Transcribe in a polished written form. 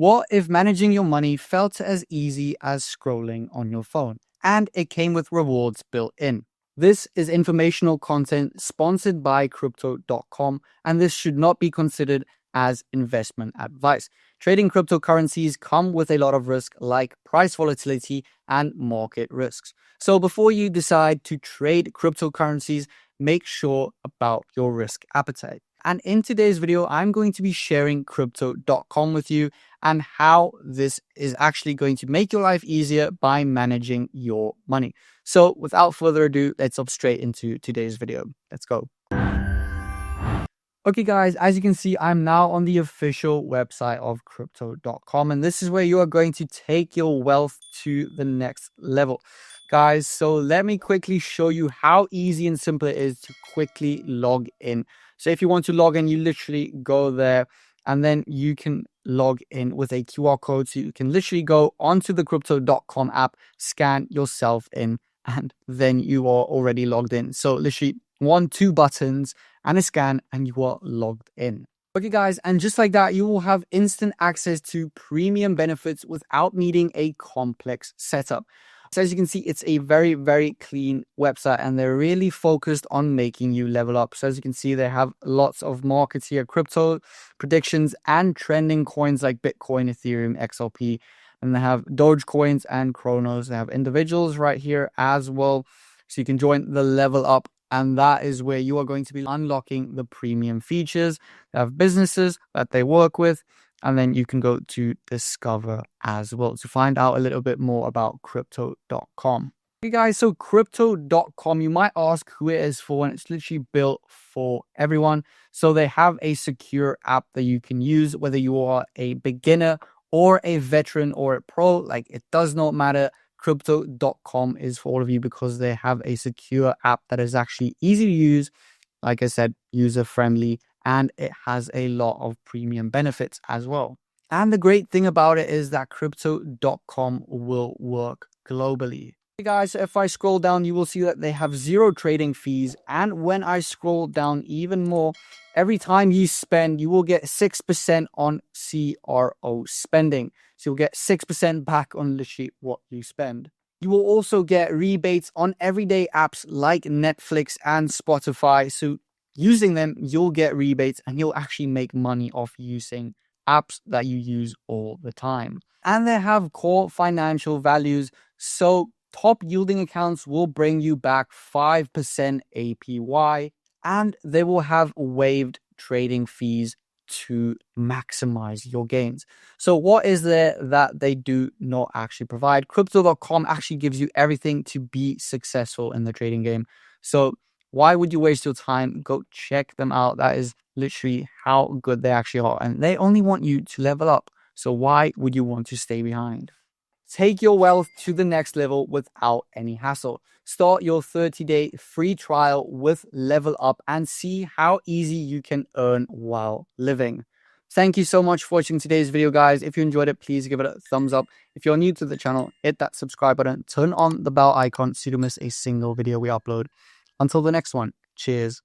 What if managing your money felt as easy as scrolling on your phone and it came with rewards built in? This is informational content sponsored by crypto.com, and this should not be considered as investment advice. Trading cryptocurrencies come with a lot of risk like price volatility and market risks. So before you decide to trade cryptocurrencies, make sure about your risk appetite. And in today's video, I'm going to be sharing crypto.com with you and how this is actually going to make your life easier by managing your money. So without further ado, let's hop straight into today's video. Let's go. Okay, guys, as you can see, I'm now on the official website of crypto.com, and this is where you are going to take your wealth to the next level. Guys, so let me quickly show you how easy and simple it is to quickly log in. So if you want to log in, you literally go there and then you can log in with a QR code. So you can literally go onto the crypto.com app, scan yourself in, and then you are already logged in. So literally 2 buttons and a scan and you are logged in. Okay, guys, and just like that, you will have instant access to premium benefits without needing a complex setup. So as you can see, it's a very, very clean website and they're really focused on making you level up. So as you can see, they have lots of markets here, crypto predictions and trending coins like Bitcoin, Ethereum, XRP, and they have Doge coins and Chronos. They have individuals right here as well. So you can join the level up, and that is where you are going to be unlocking the premium features. They have businesses that they work with, and then you can go to discover as well to find out a little bit more about crypto.com. Okay, guys, so crypto.com, you might ask who it is for, and it's literally built for everyone. So they have a secure app that you can use, whether you are a beginner or a veteran or a pro, like it does not matter. Crypto.com is for all of you because they have a secure app that is actually easy to use, like I said, user friendly, and it has a lot of premium benefits as well. And the great thing about it is that crypto.com will work globally. Hey guys, so if I scroll down, you will see that they have 0 trading fees. And when I scroll down even more, every time you spend, you will get 6% on CRO spending. So you'll get 6% back on literally what you spend. You will also get rebates on everyday apps like Netflix and Spotify. So using them, you'll get rebates and you'll actually make money off using apps that you use all the time. And they have core financial values. So top yielding accounts will bring you back 5% APY, and they will have waived trading fees to maximize your gains. So what is there that they do not actually provide? Crypto.com actually gives you everything to be successful in the trading game. So why would you waste your time? Go check them out. That is literally how good they actually are. And they only want you to level up. So why would you want to stay behind? Take your wealth to the next level without any hassle. Start your 30-day free trial with Level Up and see how easy you can earn while living. Thank you so much for watching today's video, guys. If you enjoyed it, please give it a thumbs up. If you're new to the channel, hit that subscribe button, turn on the bell icon so you don't miss a single video we upload. Until the next one, cheers.